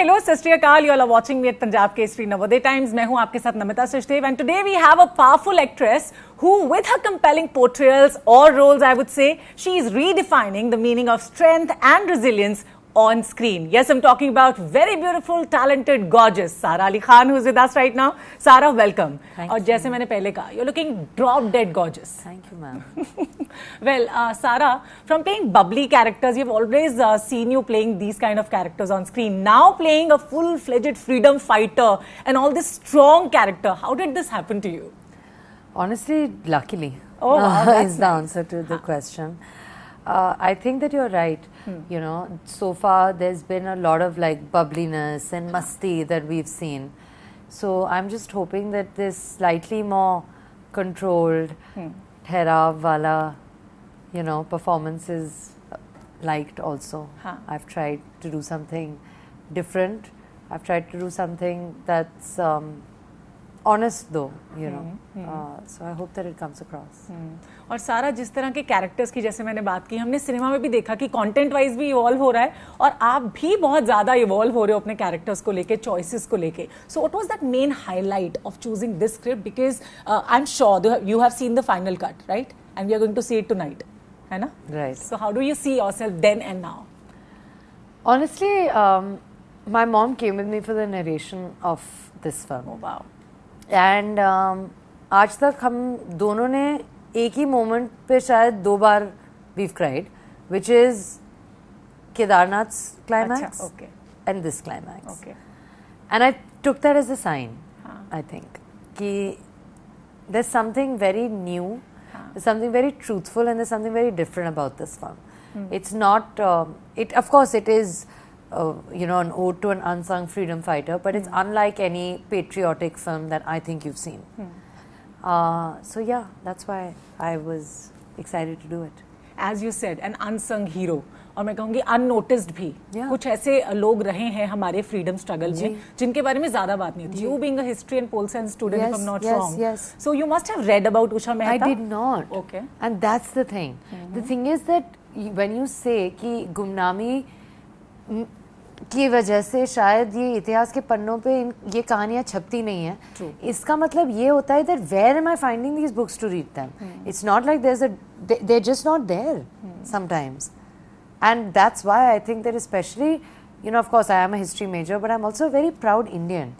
Hello सत श्री अकाल, you are watching me at Punjab Kesari Navodaya Times. मैं हूं आपके साथ Namita Sachdev and today we have a powerful actress who with her compelling portrayals or roles, I would say, she is redefining the meaning of strength and resilience on screen. Yes, I'm talking about very beautiful, talented, gorgeous Sara Ali Khan, who's with us right now. Sara, welcome. और जैसे मैंने पहले कहा, you're looking drop dead gorgeous. Thank you, ma'am. Well, Sara, from playing bubbly characters, you've always seen you playing these kind of characters on screen. Now playing a full-fledged freedom fighter and all this strong character, how did this happen to you? Honestly, luckily. Oh, wow, that's is the answer to the question. I think that you're right. You know, so far there's been a lot of like bubbliness and masti that we've seen. So I'm just hoping that this slightly more controlled, ठहराव wala, you know, performance is liked also. I've tried to do something different. I've tried to do something that's honest though, you know. So I hope that it comes across. और सारा जिस तरह के characters की जैसे मैंने बात की, हमने सिनेमा में भी देखा कि कंटेंट वाइज भी इवॉल्व हो रहा है और आप भी बहुत ज्यादा इवॉल्व हो रहे हो अपने कैरेक्टर्स को लेके, चॉइसेस को लेके. So what was that main highlight of choosing this script? Because I am sure you have seen the final cut, right? And we are going to see it tonight, है ना? Right. So how do you see yourself then and now? Honestly, my mom came with me for the narration of this film. Oh wow. And आज तक हम दोनों ने एक ही moment पे शायद 2 बार we've cried, which is Kedarnath's climax and this climax. Okay. And I took that as a sign, I think, कि there's something very new, there's something very truthful and there's something very different about this film. It's not, of course it is you know, an ode to an unsung freedom fighter, but it's unlike any patriotic film that I think you've seen. So yeah, that's why I was excited to do it. As you said, an unsung hero, और मैं कहूँगी unnoticed भी. Yeah. कुछ ऐसे लोग रहे हैं हमारे freedom struggle में जिनके बारे में ज्यादा बात नहीं होती. You being a history and pol science student, if I'm not wrong. Yes. So you must have read about Usha Mehta. I did not. Okay. And that's the thing. The thing is that when you say कि गुमनामी की वजह से शायद ये इतिहास के पन्नों पे ये कहानियां छपती नहीं है, इसका मतलब ये होता है that where am I finding these books to read them? It's not like they're just not there sometimes. And that's why I think that especially, you know, of course I am a history major, but I'm also a very proud Indian.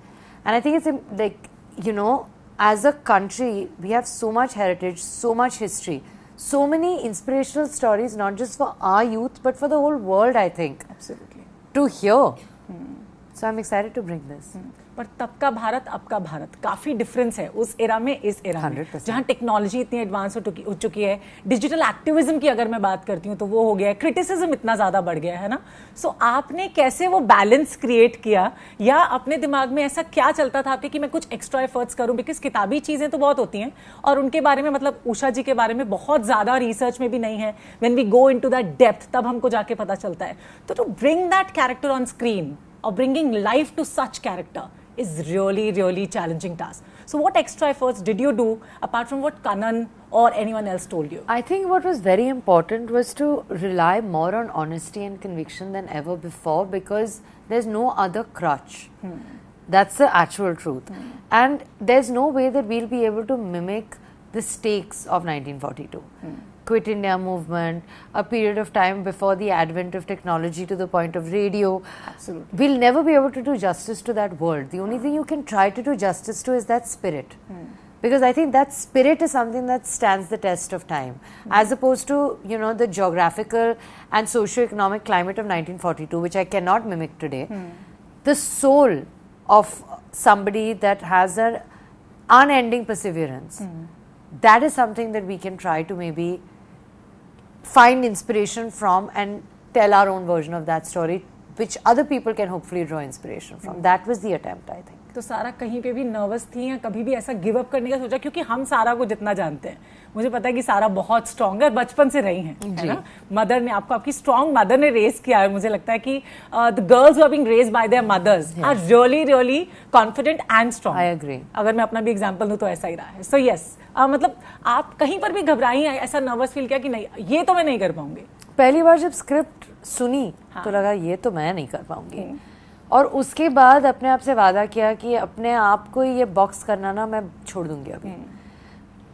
And I think it's like, you know, as a country, we have so much heritage, so much history, so many inspirational stories, not just for our youth, but for the whole world, I think. Absolutely. To hear. So I'm excited to bring this. पर तब का भारत, अब का भारत काफी difference है उस era में, इस एरा में 100%. जहाँ टेक्नोलॉजी इतनी एडवांस हो चुकी है. डिजिटल एक्टिविज्म की अगर मैं बात करती हूँ तो वो हो गया है, क्रिटिसिज्म इतना ज्यादा बढ़ गया है ना. सो आपने कैसे वो बैलेंस क्रिएट किया, या अपने दिमाग में ऐसा क्या चलता था आपके कि मैं कुछ एक्स्ट्रा एफर्ट्स करूं? बिकॉज किताबी चीजें तो बहुत होती हैं और उनके बारे में, मतलब उषा जी के बारे में बहुत ज्यादा रिसर्च में भी नहीं है. When we go into that depth तब हमको जाके पता चलता है. तो to bring that character on screen or bringing life to such character is really challenging task. So what extra efforts did you do apart from what Kanan or anyone else told you? I think what was very important was to rely more on honesty and conviction than ever before, because there's no other crutch. That's the actual truth. And there's no way that we'll be able to mimic the stakes of 1942. Quit India movement, a period of time before the advent of technology to the point of radio. Absolutely. We'll never be able to do justice to that world. The only thing you can try to do justice to is that spirit. Because I think that spirit is something that stands the test of time. As opposed to, you know, the geographical and socio-economic climate of 1942, which I cannot mimic today. The soul of somebody that has an unending perseverance. That is something that we can try to maybe find inspiration from and tell our own version of that story, which other people can hopefully draw inspiration from. That was the attempt, I think. तो सारा कहीं पे भी nervous थी या कभी भी ऐसा गिव अप करने का सोचा? क्योंकि हम सारा को जितना जानते हैं, मुझे पता है कि सारा बहुत स्ट्रांग है, बचपन से रही हैं, है ना? मदर ने आपको, आपकी स्ट्रांग मदर ने रेज किया है. मुझे लगता है कि the girls who are being raised by their mothers are really confident and strong. I agree. अगर मैं अपना भी एग्जांपल दूं तो ऐसा ही रहा है. सो यस, मतलब आप कहीं पर भी घबराई, ऐसा नर्वस फील किया कि नहीं ये तो मैं नहीं कर पाऊंगी? पहली बार जब स्क्रिप्ट सुनी तो लगा ये तो मैं नहीं कर पाऊंगी. और उसके बाद अपने आप से वादा किया कि अपने आप को ये बॉक्स करना ना मैं छोड़ दूंगी अभी।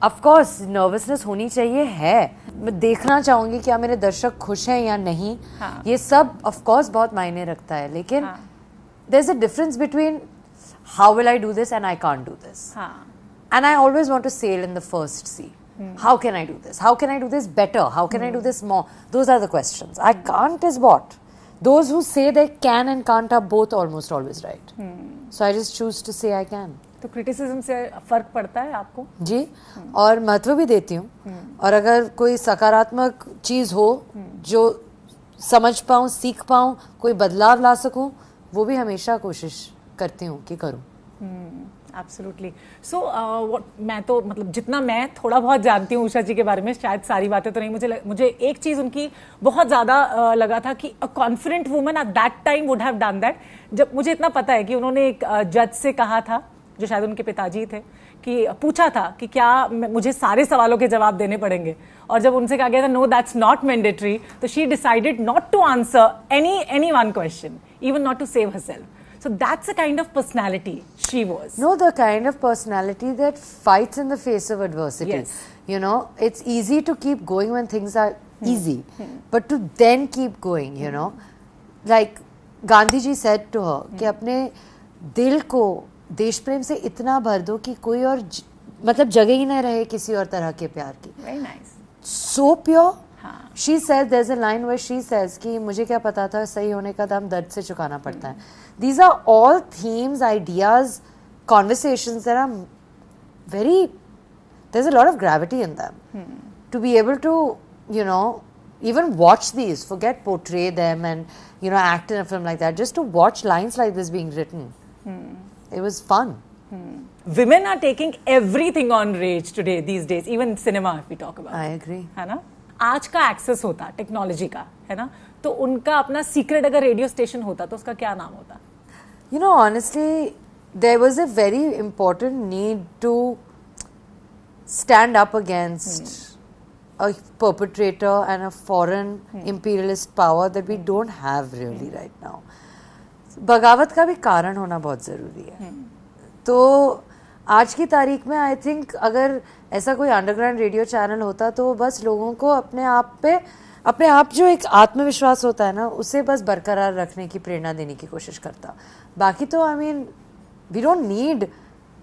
ऑफ कोर्स नर्वसनेस होनी चाहिए है, मैं देखना चाहूंगी क्या मेरे दर्शक खुश हैं या नहीं। ये सब ऑफ कोर्स बहुत मायने रखता है, लेकिन there is a difference between how will I do this and I can't do this, and I always want to sail in the first sea. How can I do this? How can I do this better? How can I do this more? Those are the questions. I can't is what? Those who say they can and can't are both almost always right. So I just choose to say I can. तो criticism से फर्क पड़ता है आपको? जी, और महत्व भी देती हूँ, और अगर कोई सकारात्मक चीज हो जो समझ पाऊँ, सीख पाऊँ, कोई बदलाव ला सकूँ, वो भी हमेशा कोशिश करती हूँ कि करूँ। एब्सोल्युटली। सो मैं तो मतलब जितना मैं थोड़ा बहुत जानती हूँ उषा जी के बारे में, शायद सारी बातें तो नहीं, मुझे एक चीज उनकी बहुत ज्यादा लगा था कि a confident woman at that time would have done that. जब मुझे इतना पता है कि उन्होंने एक जज से कहा था, जो शायद उनके पिताजी थे, कि पूछा था कि क्या मुझे सारे सवालों के जवाब देने पड़ेंगे, और जब उनसे कहा गया था नो दैट्स नॉट मैंडेटरी, तो she decided not to answer any one question, even not to save herself. So that's the kind of personality she was. No, the kind of personality that fights in the face of adversity. Yes. You know, it's easy to keep going when things are easy, but to then keep going, you know, like Gandhi ji said to her कि अपने दिल को देश प्रेम से इतना भर दो कि कोई और मतलब जगह ही न रहे किसी और तरह के प्यार की. Very nice. So pure. She says, there's a line where she says कि मुझे क्या पता था सही होने का दाम दर्द से चुकाना पड़ता है. These are all themes, ideas, conversations that are very, there's a lot of gravity in them. To be able to, you know, even watch these, forget portray them and, you know, act in a film like that, just to watch lines like this being written, it was fun. Women are taking everything on rage today, these days, even cinema if we talk about. I agree. है ना? आज का access होता technology का, है ना, तो उनका अपना सीक्रेट अगर रेडियो स्टेशन होता तो उसका क्या नाम होता? You know, honestly, there was a very important need to stand up against a perpetrator and a foreign imperialist power that we don't have really right now. बगावत का भी कारण होना बहुत ज़रूरी है. तो आज की तारीख में आई थिंक अगर ऐसा कोई अंडरग्राउंड रेडियो चैनल होता तो बस लोगों को अपने आप जो एक आत्मविश्वास होता है ना, उसे बस बरकरार रखने की प्रेरणा देने की कोशिश करता. बाकी तो I mean we don't need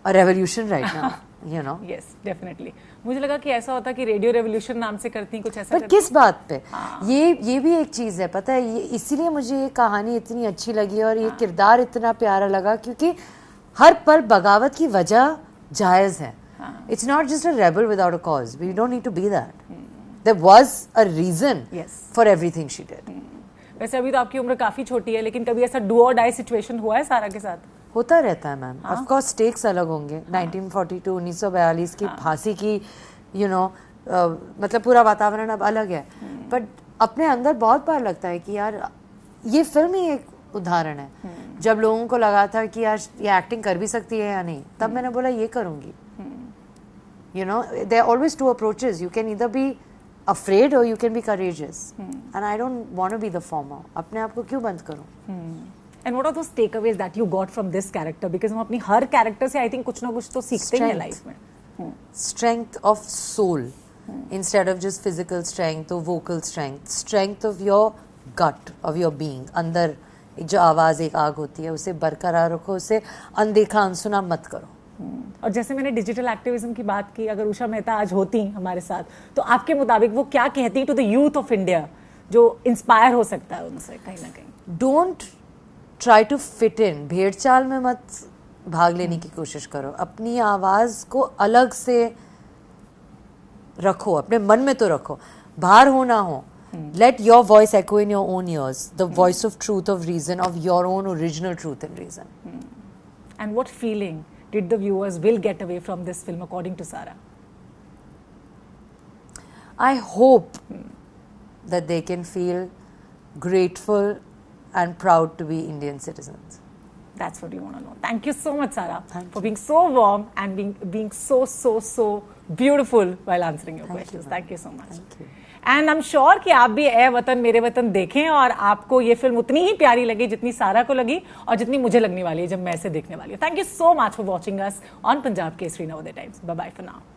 a revolution right now, you know. Yes, definitely. मुझे लगा कि ऐसा होता कि रेडियो रेवोल्यूशन नाम से करती कुछ ऐसा. पर किस बात पे? ये भी एक चीज है, पता है, ये इसीलिए मुझे ये कहानी इतनी अच्छी लगी और ये किरदार इतना प्यारा लगा क्योंकि हर पल बगावत की वजह जायज है. It's not just a rebel without a cause. We don't need to be that. There was a reason for everything she did. वैसे अभी तो आपकी उम्र काफी छोटी है, लेकिन कभी ऐसा डू और डाई सिचुएशन हुआ है सारा के साथ? होता रहता है मैम. ऑफ कोर्स स्टेक्स अलग होंगे. 1942 1942 की फांसी की, you know, मतलब पूरा वातावरण अब अलग है. बट अपने अंदर बहुत बार लगता है कि यार ये फिल्म ही एक उदाहरण है. जब लोगों को लगा था कि यार ये एक्टिंग कर भी सकती है या नहीं, तब मैंने बोला ये करूंगी. You know, there are always two approaches. You can either be afraid or you can be courageous. And I don't want to be the former. अपने आप को क्यों बंद करूं? And what are those takeaways that you got from this character? Because हम अपनी हर character से I think कुछ ना कुछ तो सीखते ही हैं लाइफ में. Strength of soul instead of just physical strength or vocal strength. Strength of your gut, of your being. अंदर जो आवाज एक आग होती है, उसे बरकरार रखो, उसे अनदेखा अनसुना मत करो. और जैसे मैंने डिजिटल एक्टिविज्म की बात की, अगर उषा मेहता आज होती हमारे साथ, तो आपके मुताबिक वो क्या कहती to the youth of India जो इंस्पायर हो सकता है उनसे कहीं ना कहीं? Don't try to fit in. भेड़ चाल में मत भाग लेने की कोशिश करो. अपनी आवाज को अलग से रखो, अपने मन में तो रखो, बाहर हो ना हो. Let your voice echo in your own ears, the voice of truth, of reason, of your own original truth and reason. And what feeling did the viewers will get away from this film according to Sara? I hope that they can feel grateful and proud to be Indian citizens. That's what we want to know. Thank you so much, Sara, for being so warm and being so beautiful while answering your questions. Thank you so much. Thank you. And I am sure कि आप भी ए वतन मेरे वतन देखें और आपको ये फिल्म उतनी ही प्यारी लगी जितनी सारा को लगी और जितनी मुझे लगने वाली है जब मैं इसे देखने वाली हूँ. Thank you so much for watching us on Punjab Kesari Navodaya Times. Bye bye for now.